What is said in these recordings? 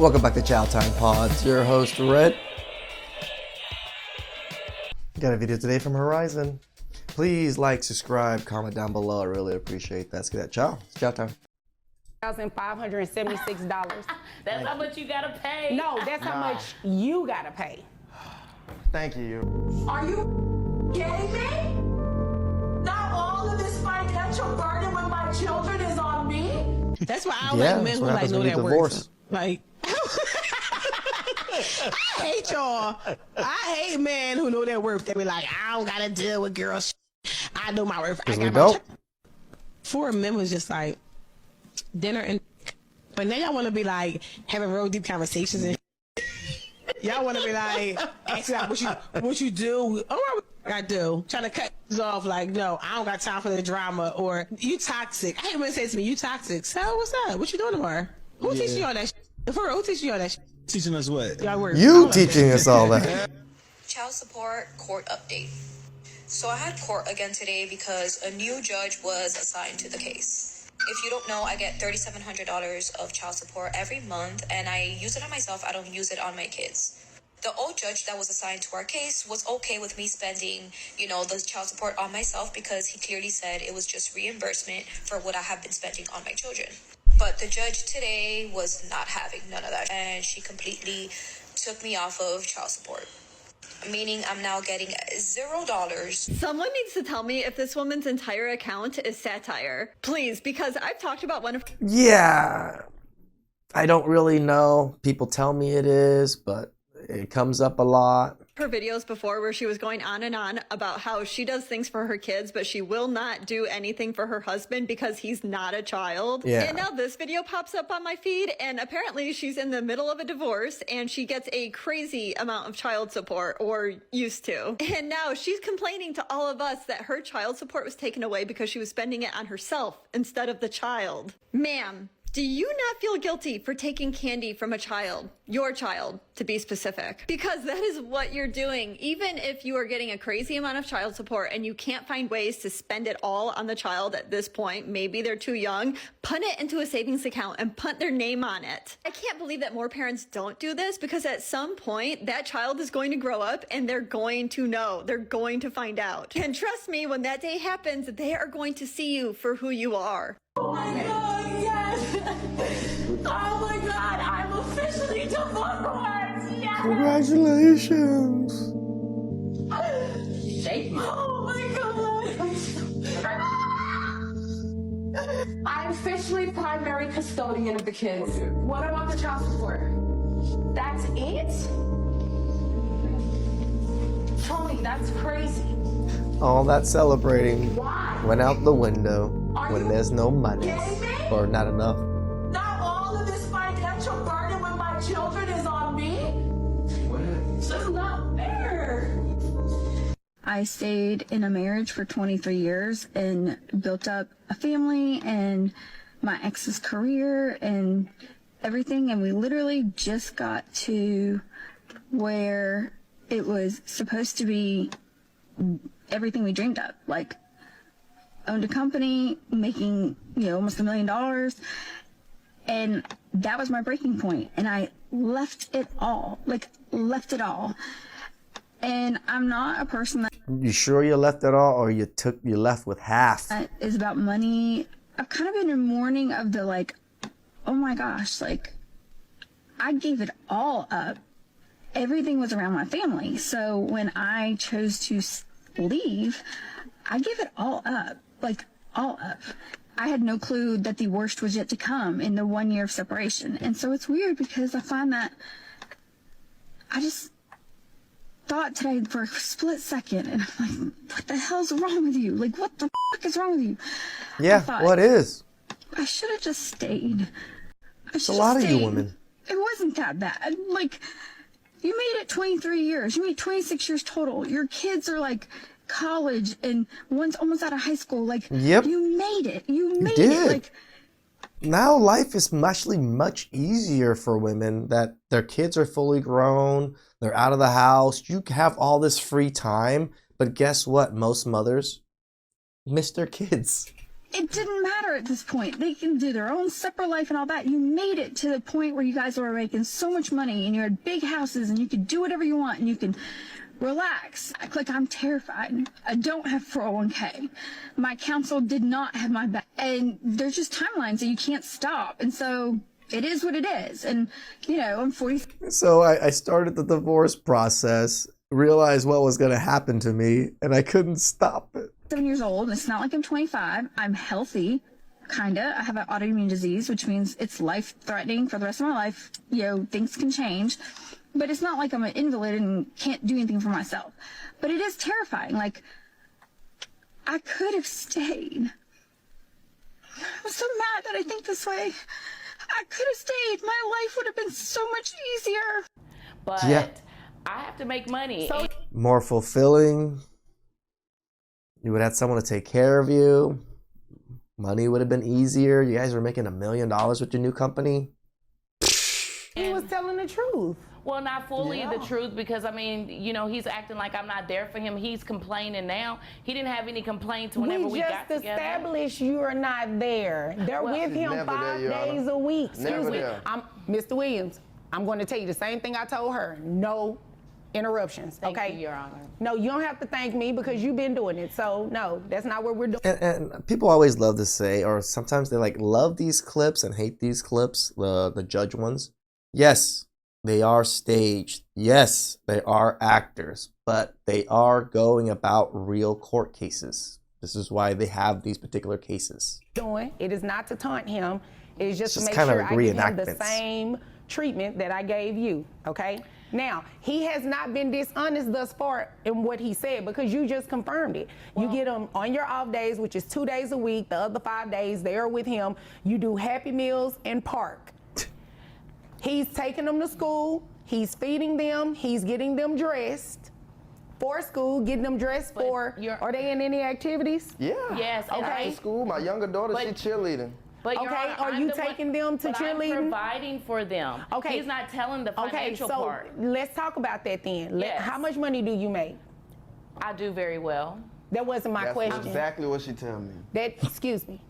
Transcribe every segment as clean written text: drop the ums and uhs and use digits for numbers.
Welcome back to TheChowTimePod. It's your host, Red. Got a video today from Horizon. Please like, subscribe, comment down below. I really appreciate that. Let's get that chow. It's chow time. $1,576. That's how much you gotta pay. No, that's how much you gotta pay. Thank you. Are you kidding me? Not all of this financial burden with my children is on me? That's why I don't like men who like know their worth. Like, I hate y'all. I hate men who know their worth. They be like, I don't gotta deal with girls. I know my worth. I got my For men was just like dinner and. But now y'all want to be like having real deep conversations and. Y'all want to be like asking out what you do. Oh, I do. Trying to cut this off like, no, I don't got time for the drama, or you toxic. I hate when it says to me, you toxic. So what's up? What you doing tomorrow? Who teaching you all that shit? For real, who teaching you all that shit? Teaching us what? Y'all work. You teaching us all that. Child support court update. So I had court again today because a new judge was assigned to the case. If you don't know, I get $3,700 of child support every month, and I use it on myself. I don't use it on my kids. The old judge that was assigned to our case was okay with me spending, the child support on myself because he clearly said it was just reimbursement for what I have been spending on my children. But the judge today was not having none of that, and she completely took me off of child support. Meaning I'm now getting $0. Someone needs to tell me if this woman's entire account is satire. Please, because I've talked about one of... Yeah. I don't really know. People tell me it is, but it comes up a lot. her videos before where she was going on and on about how she does things for her kids, but she will not do anything for her husband because he's not a child. Yeah. And now this video pops up on my feed, and apparently she's in the middle of a divorce and she gets a crazy amount of child support, or used to. And now she's complaining to all of us that her child support was taken away because she was spending it on herself instead of the child. Ma'am, do you not feel guilty for taking candy from a child, your child, to be specific? Because that is what you're doing. Even if you are getting a crazy amount of child support and you can't find ways to spend it all on the child at this point, maybe they're too young, punt it into a savings account and punt their name on it. I can't believe that more parents don't do this, because at some point that child is going to grow up and they're going to know, they're going to find out. And trust me, when that day happens, they are going to see you for who you are. Oh my God, yes! Oh my God, I'm officially divorced! Yes! Congratulations! Thank you. Oh my God! I'm officially primary custodian of the kids. What about the child support? That's it? Tony, that's crazy. All that celebrating Why? went out the window Are when you there's no money kidding me? or not enough. Not all of this financial burden with my children is on me? It's just not fair. I stayed in a marriage for 23 years and built up a family and my ex's career and everything, and we literally just got to where it was supposed to be everything we dreamed of, like owned a company, making, almost $1 million. And that was my breaking point. And I left it all, And I'm not a person You sure you left it all, or you left with half? that is about money. I've kind of been in mourning of the oh my gosh, I gave it all up. Everything was around my family. So when I chose to leave, I gave it all up, all up. I had no clue that the worst was yet to come in the 1 year of separation. And so it's weird because I find that I just thought today for a split second, and I'm like, what the hell's wrong with you? What the fuck is wrong with you? Yeah, what is? I should have just stayed. It's a lot of you women. It wasn't that bad. You made it 23 years. You made 26 years total. Your kids are college, and one's almost out of high school. Yep. You made it. You made did. it. Now life is much easier for women that their kids are fully grown. They're out of the house. You have all this free time. But guess what? Most mothers miss their kids. It didn't matter. matter at this point. They can do their own separate life and all that. You made it to the point where you guys were making so much money and you had big houses and you could do whatever you want and you can relax. Like, I'm terrified. I don't have 401k. My counsel did not have my back. And there's just timelines that you can't stop. And so it is what it is. And, you know, I'm 40. So I started the divorce process, realized what was going to happen to me, and I couldn't stop it. 7 years old. And it's not like I'm 25. I'm healthy. Kinda. I have an autoimmune disease, which means it's life-threatening for the rest of my life. You know, things can change. But it's not like I'm an invalid and can't do anything for myself. But it is terrifying. Like, I could have stayed. I'm so mad that I think this way. I could have stayed. My life would have been so much easier. But Yeah. I have to make money. So More fulfilling. You would have someone to take care of you. Money would have been easier. You guys were making $1 million with your new company. he was telling the truth. Well, not fully the truth, because I mean, you know, he's acting like I'm not there for him. He's complaining now. He didn't have any complaints whenever we got just together. established you are not there. They're with him never 5 there, Your days Honor. a week. Never Excuse me. there. Mr. Williams, I'm going to tell you the same thing I told her. No interruptions. Thank okay? you, Your Honor. No, you don't have to thank me because you've been doing it. So no, that's not what we're doing. And people always love to say, or sometimes they like love these clips and hate these clips, the judge ones. Yes, they are staged. Yes, they are actors, but they are going about real court cases. This is why they have these particular cases. It is not to taunt him. It's just to just make kind of sure I give him the reenactments. same treatment that I gave you. Okay. Now, he has not been dishonest thus far in what he said because you just confirmed it. You get him on your off days, which is 2 days a week. The other 5 days, they are with him. You do Happy Meals and park. He's taking them to school. He's feeding them. He's getting them dressed for school, getting them dressed But for. Are they in any activities? Yeah. Yes, and After I- school, my younger daughter, But- she cheerleading. But Your Okay, Honor, are I'm you the one- taking them to but cheerleading? I'm providing for them. Okay. He's not telling the Okay, financial so part. let's talk about that then. Yes. How much money do you make? I do very well. That wasn't my That's question. exactly what she told me. That, excuse me.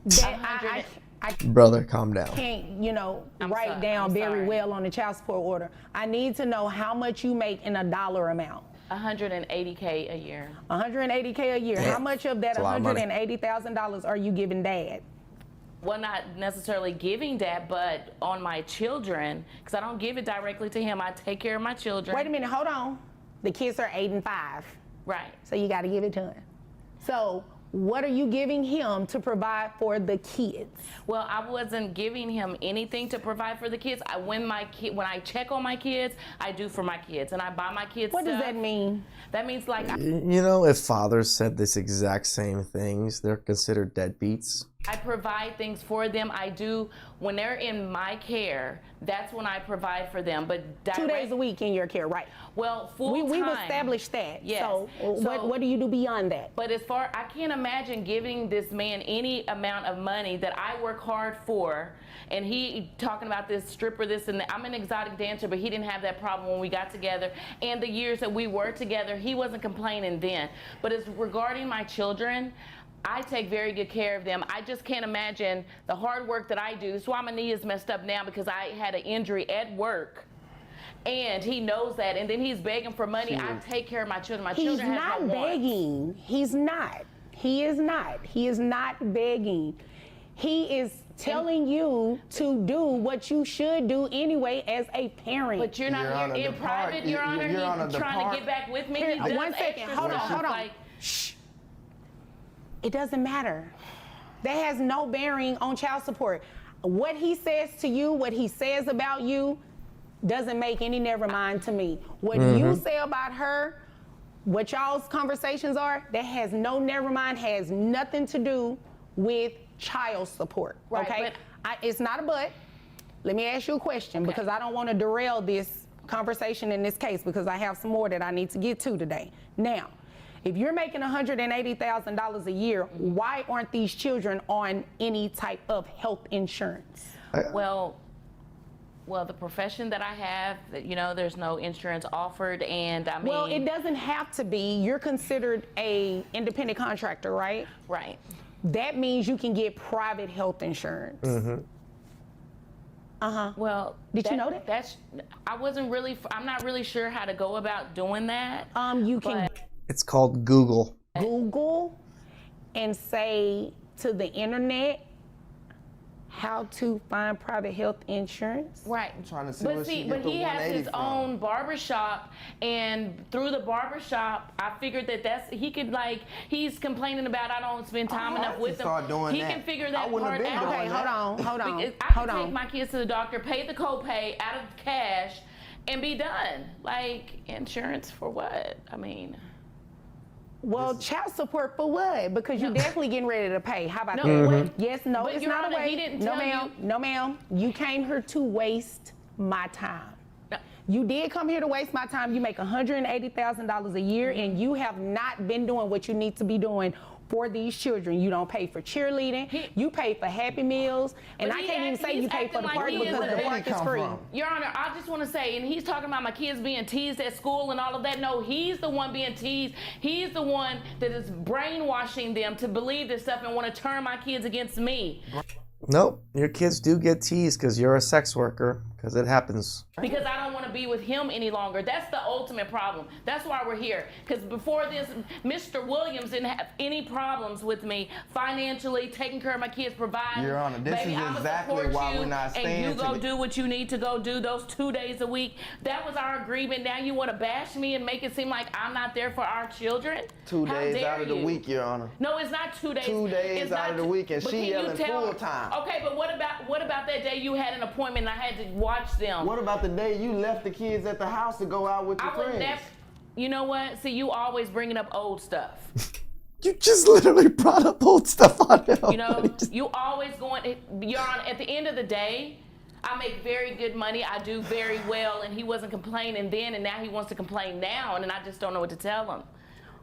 That I Brother, calm down. can't, you know, I'm write sorry, down I'm very sorry. well on the child support order. I need to know how much you make in a dollar amount. $180K a year. $180K a year. Damn. How much of that That's a lot of money. $180,000 are you giving dad? Well, not necessarily giving that, but on my children, because I don't give it directly to him. I take care of my children. Wait a minute, hold on. The kids are 8 and 5. Right. So you got to give it to him. So what are you giving him to provide for the kids? Well, I wasn't giving him anything to provide for the kids. When I check on my kids, I do for my kids, and I buy my kids What stuff. does that mean? That means like You know, if fathers said this exact same things, they're considered deadbeats. I provide things for them. I do when they're in my care. That's when I provide for them. But 2 days a week in your care, right? Well, full time. We've established that. Yes. So, So- what do you do beyond that? But as far, I can't imagine giving this man any amount of money that I work hard for, and he talking about this stripper, this and that. I'm an exotic dancer, but he didn't have that problem when we got together. And the years that we were together, he wasn't complaining then. But as regarding my children, I take very good care of them. I just can't imagine the hard work that I do. That's why my knee is messed up now, because I had an injury at work. And he knows that, and then he's begging for money. I take care of my children. My He's children have not no wants. begging. He's not. He is not. He is not begging. He is telling you to do what you should do anyway as a parent. But you're not Your here Honor, in the private, part- Your Honor. Your Honor, He's the trying part- to get back with me. Here, He does 1 second. extra Hold on, stuff, hold on. like- Shh. It doesn't matter. That has no bearing on child support. What he says to you, what he says about you, doesn't make any never mind to me. What you say about her, what y'all's conversations are, that has no never mind, has nothing to do with child support. Right, okay? but- It's not a but. Let me ask you a question, because I don't want to derail this conversation in this case, because I have some more that I need to get to today. Now, if you're making $180,000 a year, why aren't these children on any type of health insurance? Well, the profession that I have, you know, there's no insurance offered, and I mean. Well, it doesn't have to be. You're considered a independent contractor, right? Right. that means you can get private health insurance. Mm-hmm. Well, Did you know that? I'm not really sure how to go about doing that. You can It's called Google. Google and say to the internet how to find private health insurance. Right. I'm trying to see But where she see, get but the he has 180 his from. own barbershop, and through the barbershop, I figured he could he's complaining about I don't spend time enough with him. Start doing He that. can figure I that wouldn't part have been out. doing Okay, that. hold on. Because I Hold can take on. my kids to the doctor, pay the copay out of cash, and be done. Like, insurance for what? I mean. Well, child support for what? Because you're definitely getting ready to pay. How about No, that? wait. Yes, no, But it's Your not Honor, a waste. he didn't No, tell ma'am. you- No, ma'am. You came here to waste my time. No. You did come here to waste my time. You make $180,000 a year, and you have not been doing what you need to be doing for these children. You don't pay for cheerleading. You pay for Happy Meals, and But I he can't even act- say you he's pay for acting the like park he is because a the baby. park is Come free. from? Your Honor, I just want to say, and he's talking about my kids being teased at school and all of that. No, he's the one being teased. He's the one that is brainwashing them to believe this stuff and want to turn my kids against me. Nope, your kids do get teased because you're a sex worker, because it happens. Because I don't want to be with him any longer. That's the ultimate problem. That's why we're here. Because before this, Mr. Williams didn't have any problems with me financially, taking care of my kids, providing. Your Honor, this Baby, is I'ma exactly support why you, we're not staying and you go together. do what you need to go do those 2 days a week. That was our agreement. Now you want to bash me and make it seem like I'm not there for our children? 2 How days dare out of the you? week, Your Honor. No, it's not 2 days. 2 days It's out not of the two- week, and but she can you yelling tell- full time. Okay, but what about that day you had an appointment and I had to watch them? What about the day you left the kids at the house to go out with your I would friends? never. You know what? See, you always bringing up old stuff. You just literally brought up old stuff on him. You know, you always going. Your Honor, at the end of the day, I make very good money. I do very well, and he wasn't complaining then, and now he wants to complain now, and I just don't know what to tell him.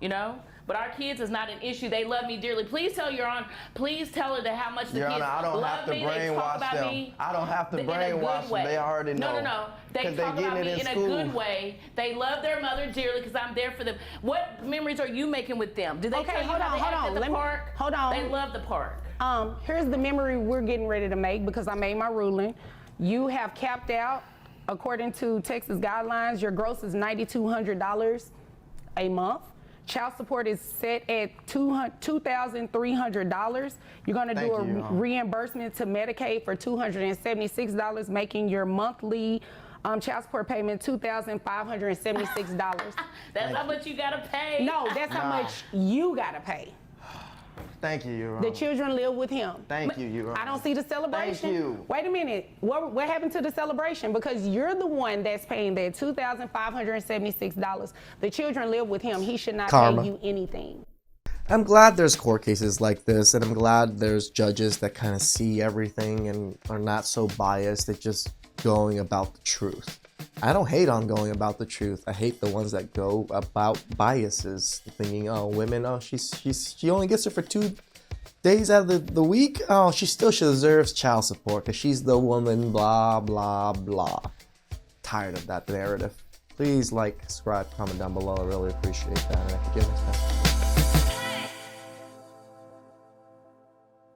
You know. But our kids is not an issue. They love me dearly. Please tell Your Honor. Please tell her that how much the Your kids Honor, I don't love have to me. They talk brainwash about them. me. I don't have to in a good brainwash them. way. They already know. No. They 'Cause they talk getting about it me in in a school. good way. They love their mother dearly because I'm there for them. What memories are you making with them? Do they Okay, tell you hold how on, they hold act on. at the Let me- park? hold on. They love the park. Here's the memory we're getting ready to make because I made my ruling. You have capped out, according to Texas guidelines, your gross is $9,200 a month. Child support is set at $2,300. You're going to do Thank a you, Your Honor. reimbursement to Medicaid for $276, making your monthly child support payment $2,576. That's how much you gotta pay. No, that's how Nah. much you got to pay. Thank you, Your The Honor. children live with him. Thank you, Your I Honor. don't see the celebration. Thank you. Wait a minute. What happened to the celebration? Because you're the one that's paying that $2,576. The children live with him. He should not Karma. pay you anything. I'm glad there's court cases like this, and I'm glad there's judges that kind of see everything and are not so biased at just going about the truth. I don't hate on going about the truth. I hate the ones that go about biases, thinking, oh, women, oh, she only gets it for 2 days out of the week. Oh, she still deserves child support because she's the woman, blah, blah, blah. Tired of that narrative. Please like, subscribe, comment down below. I really appreciate that. And I can get next time.